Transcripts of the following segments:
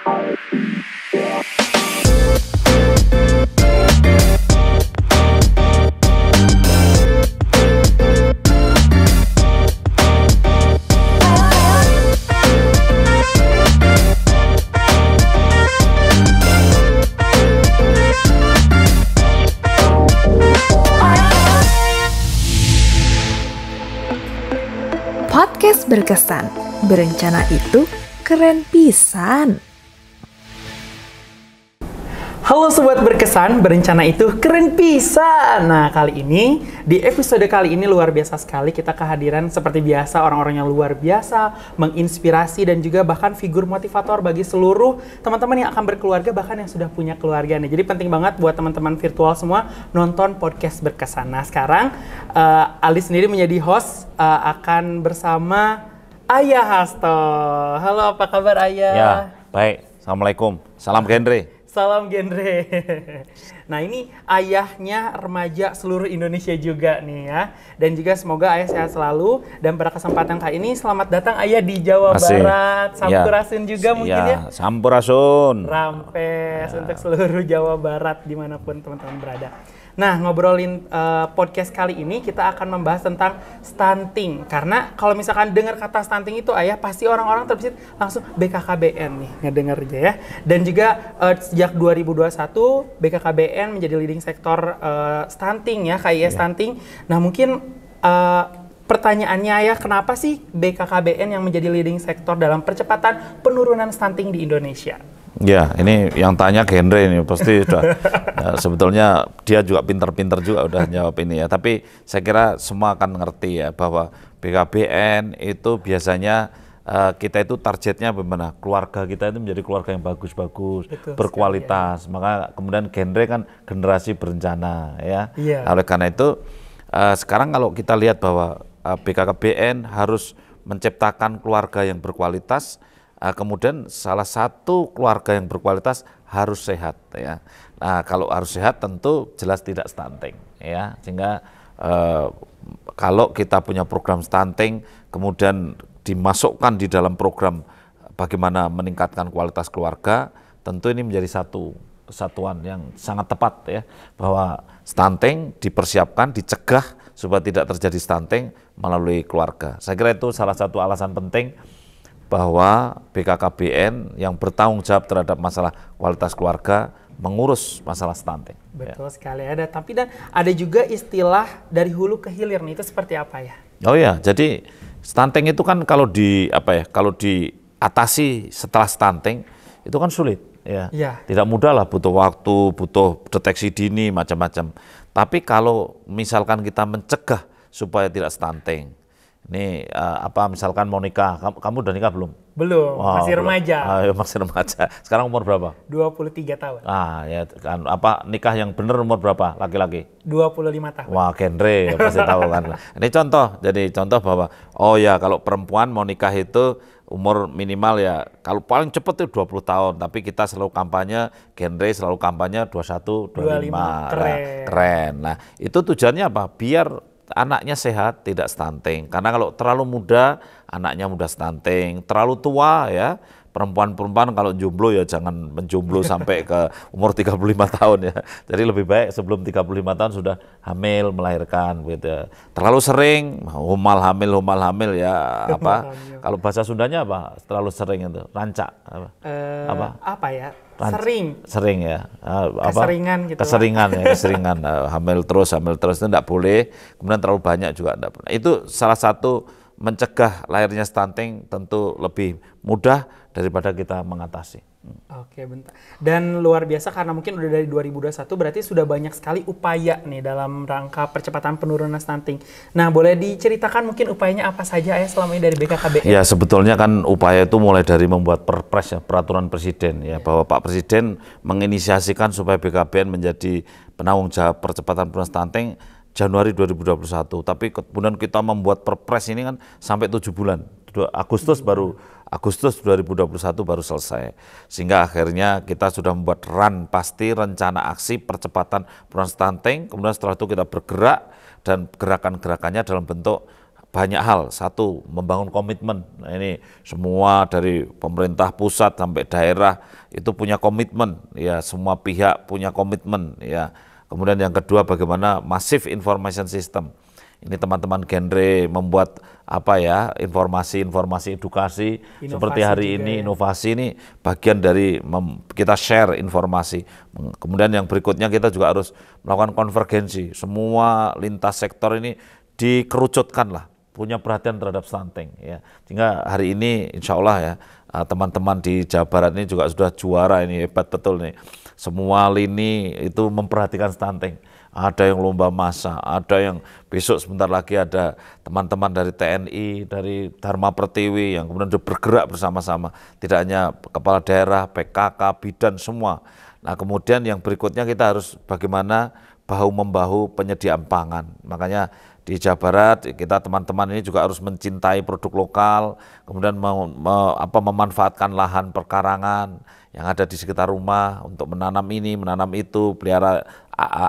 Podcast berkesan, berencana itu keren pisan. Halo Sobat Berkesan, berencana itu keren pisan. Nah, kali ini, di episode kali ini luar biasa sekali. Kita kehadiran seperti biasa, orang-orang yang luar biasa, menginspirasi dan juga bahkan figur motivator bagi seluruh teman-teman yang akan berkeluarga, bahkan yang sudah punya keluarga nih. Jadi penting banget buat teman-teman virtual semua nonton Podcast Berkesan. Nah, sekarang Ali sendiri menjadi host, akan bersama Ayah Hasto. Halo, apa kabar Ayah? Ya, baik. Assalamualaikum. Salam genre. Salam genre. Nah, ini ayahnya remaja seluruh Indonesia juga nih ya. Dan juga semoga ayah sehat selalu. Dan pada kesempatan kali ini selamat datang ayah di Jawa Barat. Sampurasun juga mungkin ya. Sampurasun. Rampes untuk seluruh Jawa Barat dimanapun teman-teman berada. Nah, ngobrolin podcast kali ini kita akan membahas tentang stunting. Karena kalau misalkan dengar kata stunting itu ayah, pasti orang-orang terbesit langsung BKKBN nih ngedengernya ya. Dan juga sejak 2021 BKKBN menjadi leading sektor stunting ya, KIS stunting. Nah, mungkin pertanyaannya ayah, kenapa sih BKKBN yang menjadi leading sektor dalam percepatan penurunan stunting di Indonesia? Ya, ini yang tanya genre ini pasti sudah sebetulnya dia juga pinter-pinter juga udah jawab ini ya. Tapi saya kira semua akan ngerti ya bahwa BKBN itu biasanya kita itu targetnya bagaimana? Keluarga kita itu menjadi keluarga yang bagus-bagus, berkualitas. Maka kemudian genre kan generasi berencana ya. Oleh karena itu sekarang kalau kita lihat bahwa BKKBN harus menciptakan keluarga yang berkualitas. Kemudian salah satu keluarga yang berkualitas harus sehat ya. Nah, kalau harus sehat tentu jelas tidak stunting ya. Sehingga kalau kita punya program stunting kemudian dimasukkan di dalam program bagaimana meningkatkan kualitas keluarga, tentu ini menjadi satu kesatuan yang sangat tepat ya, bahwa stunting dipersiapkan, dicegah supaya tidak terjadi stunting melalui keluarga. Saya kira itu salah satu alasan penting bahwa BKKBN yang bertanggung jawab terhadap masalah kualitas keluarga mengurus masalah stunting. Betul sekali ada. Tapi dan ada juga istilah dari hulu ke hilir nih, itu seperti apa ya? Oh ya, jadi stunting itu kan kalau kalau diatasi setelah stunting itu kan sulit ya. Tidak mudah lah, butuh waktu, butuh deteksi dini macam-macam. Tapi kalau misalkan kita mencegah supaya tidak stunting. Ini misalkan mau nikah, kamu udah nikah belum? Belum, masih remaja. Masih remaja. Sekarang umur berapa? 23 tahun. Ya kan, nikah yang benar umur berapa laki-laki? 25 tahun. Wah, genre pasti tahu kan. Ini contoh bahwa kalau perempuan mau nikah itu umur minimal ya, kalau paling cepat itu 20 tahun, tapi kita selalu kampanye, genre selalu kampanye 21, 25. Keren. Nah, itu tujuannya apa? Biar anaknya sehat, tidak stunting. Karena kalau terlalu muda, anaknya mudah stunting. Terlalu tua ya, perempuan-perempuan kalau jomblo ya jangan menjomblo sampai ke umur 35 tahun ya. Jadi lebih baik sebelum 35 tahun sudah hamil, melahirkan gitu. Terlalu sering humal hamil ya kalau bahasa Sundanya apa? Terlalu sering itu, rancak sering ya, keseringan hamil terus itu tidak boleh, kemudian terlalu banyak juga tidak boleh. Itu salah satu mencegah lahirnya stunting, tentu lebih mudah daripada kita mengatasi. Oke, bentar. Dan luar biasa karena mungkin udah dari 2021 berarti sudah banyak sekali upaya nih dalam rangka percepatan penurunan stunting. Nah, boleh diceritakan mungkin upayanya apa saja ya selama ini dari BKKBN? Ya, sebetulnya kan upaya itu mulai dari membuat perpres ya, peraturan presiden ya, bahwa Pak Presiden menginisiasikan supaya BKKBN menjadi penanggung jawab percepatan penurunan stunting Januari 2021. Tapi kemudian kita membuat perpres ini kan sampai 7 bulan. Agustus 2021 baru selesai. Sehingga akhirnya kita sudah membuat rencana aksi percepatan penurunan stunting. Kemudian setelah itu kita bergerak dan gerakan-gerakannya dalam bentuk banyak hal. Satu, membangun komitmen. Nah, ini semua dari pemerintah pusat sampai daerah itu punya komitmen, ya semua pihak punya komitmen, ya. Kemudian yang kedua, bagaimana massive information system. Ini teman-teman genre membuat apa ya, informasi edukasi Inovasi seperti hari juga, ini, ya. inovasi ini bagian dari kita share informasi. Kemudian yang berikutnya kita juga harus melakukan konvergensi. Semua lintas sektor ini dikerucutkan lah, punya perhatian terhadap stunting, ya. Sehingga hari ini insya Allah ya, teman-teman di Jawa Barat ini juga sudah juara, ini hebat betul nih. Semua lini itu memperhatikan stunting. Ada yang lomba masak, ada yang besok sebentar lagi ada teman-teman dari TNI, dari Dharma Pertiwi yang kemudian bergerak bersama-sama. Tidak hanya kepala daerah, PKK, bidan, semua. Nah kemudian yang berikutnya kita harus bagaimana bahu-membahu penyediaan pangan. Makanya di Jawa Barat kita teman-teman ini juga harus mencintai produk lokal, kemudian memanfaatkan lahan perkarangan yang ada di sekitar rumah untuk menanam ini, menanam itu, pelihara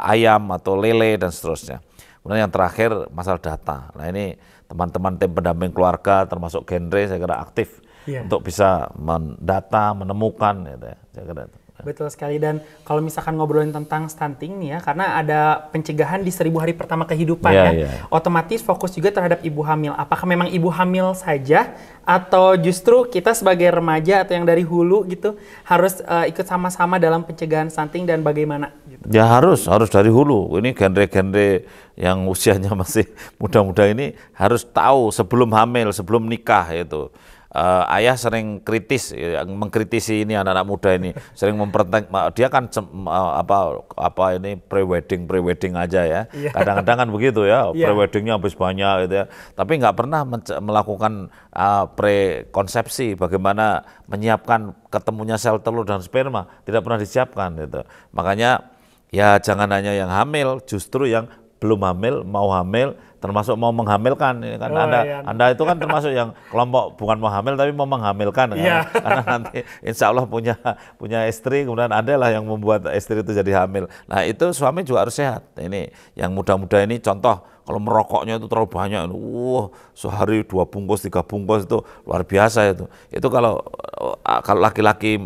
ayam atau lele dan seterusnya. Kemudian yang terakhir masalah data. Nah ini teman-teman tim pendamping keluarga termasuk genre saya kira aktif untuk bisa mendata, menemukan gitu ya. Saya kira itu. Betul sekali, dan kalau misalkan ngobrolin tentang stunting nih ya, karena ada pencegahan di 1000 hari pertama kehidupan otomatis fokus juga terhadap ibu hamil. Apakah memang ibu hamil saja atau justru kita sebagai remaja atau yang dari hulu gitu harus ikut sama-sama dalam pencegahan stunting dan bagaimana? Gitu. Ya harus dari hulu. Ini genre-genre yang usianya masih muda-muda ini harus tahu sebelum hamil, sebelum nikah itu. Ayah sering kritis, mengkritisi ini anak-anak muda ini, sering dia kan ini pre-wedding aja ya. Kadang-kadang kan begitu ya, pre-weddingnya habis banyak gitu ya. Tapi nggak pernah melakukan pre-konsepsi, bagaimana menyiapkan ketemunya sel telur dan sperma, tidak pernah disiapkan gitu. Makanya ya jangan hanya yang hamil, justru yang belum hamil, mau hamil, termasuk mau menghamilkan. Kan Anda itu kan termasuk yang kelompok bukan mau hamil tapi mau menghamilkan kan? Karena nanti insya Allah punya istri, kemudian ada lah yang membuat istri itu jadi hamil. Nah itu suami juga harus sehat. Ini yang muda-muda ini contoh, kalau merokoknya itu terlalu banyak, sehari 2 bungkus, 3 bungkus itu luar biasa itu. Itu kalau laki-laki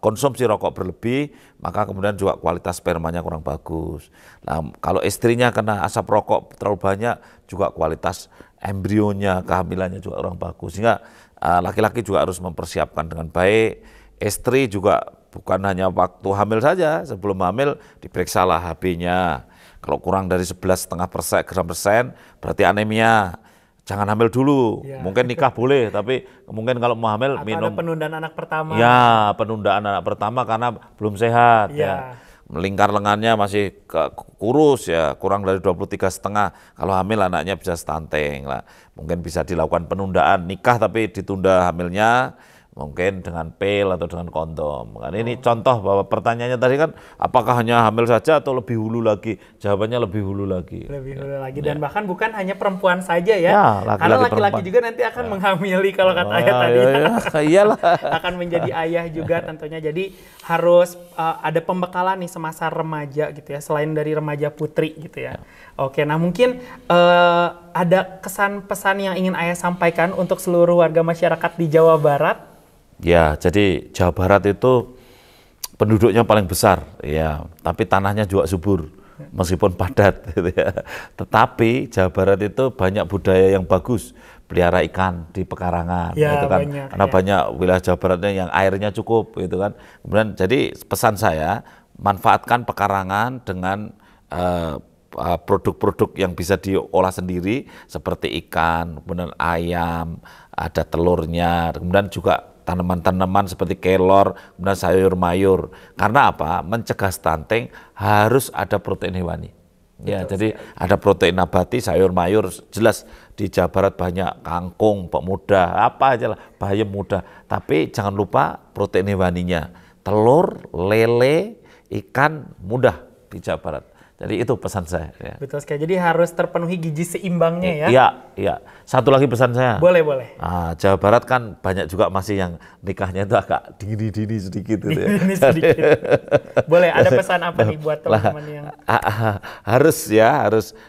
konsumsi rokok berlebih, maka kemudian juga kualitas spermanya kurang bagus. Nah, kalau istrinya kena asap rokok terlalu banyak, juga kualitas embrionya, kehamilannya juga kurang bagus. Sehingga laki-laki juga harus mempersiapkan dengan baik. Istri juga bukan hanya waktu hamil saja, sebelum hamil diperiksalah HB-nya. Kalau kurang dari 11,5% berarti anemia. Jangan hamil dulu, mungkin nikah boleh, tapi mungkin kalau mau hamil atau minum. ada penundaan anak pertama. Ya, penundaan anak pertama karena belum sehat. Ya. Lingkar lengannya masih kurus ya, kurang dari 23,5. Kalau hamil anaknya bisa stunting lah. Mungkin bisa dilakukan penundaan nikah tapi ditunda hamilnya. Mungkin dengan pil atau dengan kondom. Kan ini contoh bahwa pertanyaannya tadi kan apakah hanya hamil saja atau lebih hulu lagi? Jawabannya lebih hulu lagi. Lebih hulu lagi dan bahkan bukan hanya perempuan saja ya. Karena laki-laki juga nanti akan menghamili kalau kata ayah tadi. Iyalah. Akan menjadi ayah juga tentunya. Jadi harus ada pembekalan nih semasa remaja gitu ya, selain dari remaja putri gitu ya. Oke, nah mungkin ada kesan pesan yang ingin ayah sampaikan untuk seluruh warga masyarakat di Jawa Barat. Ya, jadi Jawa Barat itu penduduknya paling besar, ya, tapi tanahnya juga subur, meskipun padat, gitu ya. Tetapi Jawa Barat itu banyak budaya yang bagus, pelihara ikan di pekarangan, gitu kan, karena banyak wilayah Jawa Baratnya yang airnya cukup, gitu kan. Kemudian jadi pesan saya, manfaatkan pekarangan dengan produk-produk yang bisa diolah sendiri, seperti ikan, kemudian ayam, ada telurnya, kemudian juga tanaman-tanaman seperti kelor, kemudian sayur mayur. Karena apa? Mencegah stunting harus ada protein hewani. Ya, jadi ada protein nabati, sayur mayur, jelas di Jawa Barat banyak kangkung, muda, apa aja lah, bayam muda. Tapi jangan lupa protein hewaninya. Telur, lele, ikan mudah di Jawa Barat. Jadi itu pesan saya. Ya. Betul sekali. Jadi harus terpenuhi gizi seimbangnya ya. Iya. Satu lagi pesan saya. Boleh. Jawa Barat kan banyak juga masih yang nikahnya itu agak dini sedikit. Gitu ya. Dini sedikit. Boleh, ada pesan apa nih buat teman-teman yang? Harus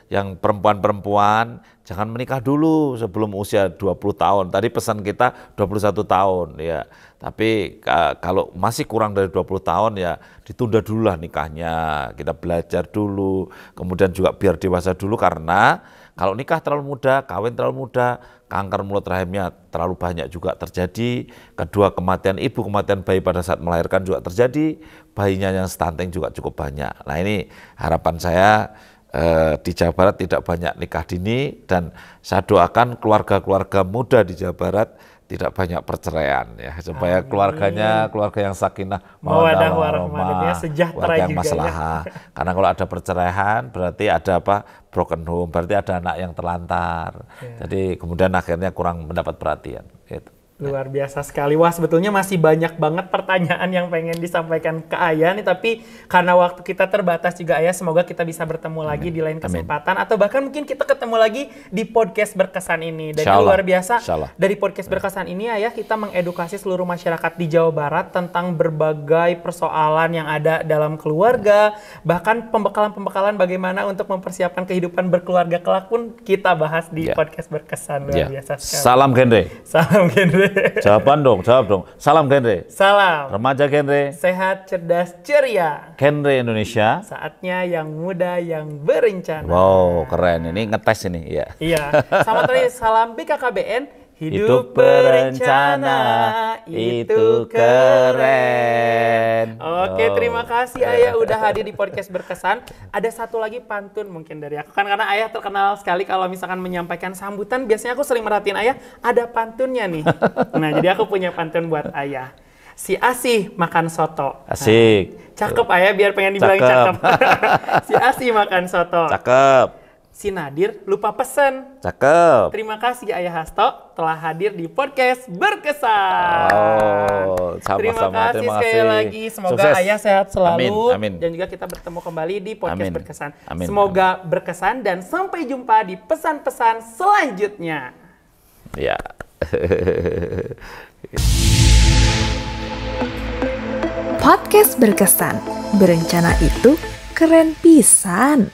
yang perempuan-perempuan jangan menikah dulu sebelum usia 20 tahun. Tadi pesan kita 21 tahun ya. Tapi kalau masih kurang dari 20 tahun ya ditunda dulu lah nikahnya. Kita belajar dulu, kemudian juga biar dewasa dulu karena kalau nikah terlalu muda, kawin terlalu muda, kanker mulut rahimnya terlalu banyak juga terjadi. Kedua, kematian ibu, kematian bayi pada saat melahirkan juga terjadi. Bayinya yang stunting juga cukup banyak. Nah ini harapan saya di Jawa Barat tidak banyak nikah dini dan saya doakan keluarga-keluarga muda di Jawa Barat tidak banyak perceraian ya supaya keluarganya keluarga yang sakinah mawaddah warahmah sejahtera yang juga masalah ya. Karena kalau ada perceraian berarti ada broken home, berarti ada anak yang terlantar. Jadi kemudian akhirnya kurang mendapat perhatian gitu. Luar biasa sekali. Wah, sebetulnya masih banyak banget pertanyaan yang pengen disampaikan ke Ayah nih, tapi karena waktu kita terbatas juga Ayah, semoga kita bisa bertemu lagi di lain kesempatan atau bahkan mungkin kita ketemu lagi di podcast berkesan ini. Dan luar biasa dari podcast berkesan ini Ayah, kita mengedukasi seluruh masyarakat di Jawa Barat tentang berbagai persoalan yang ada dalam keluarga, bahkan pembekalan-pembekalan bagaimana untuk mempersiapkan kehidupan berkeluarga kelak pun kita bahas di podcast berkesan. Luar biasa sekali. Salam genre. Salam genre. Jawaban dong, jawab dong. Salam genre. Salam. Remaja genre. Sehat, cerdas, ceria. Genre Indonesia. Saatnya yang muda yang berencana. Wow, keren. Ini ngetes ini, ya. Iya. Sama tadi salam BKKBN. Hidup berencana itu keren. Oke, terima kasih Ayah udah hadir di podcast berkesan. Ada satu lagi pantun mungkin dari aku. Kan karena Ayah terkenal sekali kalau misalkan menyampaikan sambutan, biasanya aku sering merhatiin Ayah, ada pantunnya nih. Nah, jadi aku punya pantun buat Ayah. Si Asih makan soto. Asik. Nah, cakep Ayah, biar pengen dibilang cakep. Si Asih makan soto. Cakep. Si Nadir lupa pesen. Cakep. Terima kasih Ayah Hasto telah hadir di podcast berkesan. Terima kasih sekali lagi. Semoga Sukses. Ayah sehat selalu. Amin. Dan juga kita bertemu kembali di podcast berkesan. Amin. Semoga berkesan dan sampai jumpa di pesan-pesan selanjutnya. Ya. Podcast berkesan. Berencana itu keren pisan.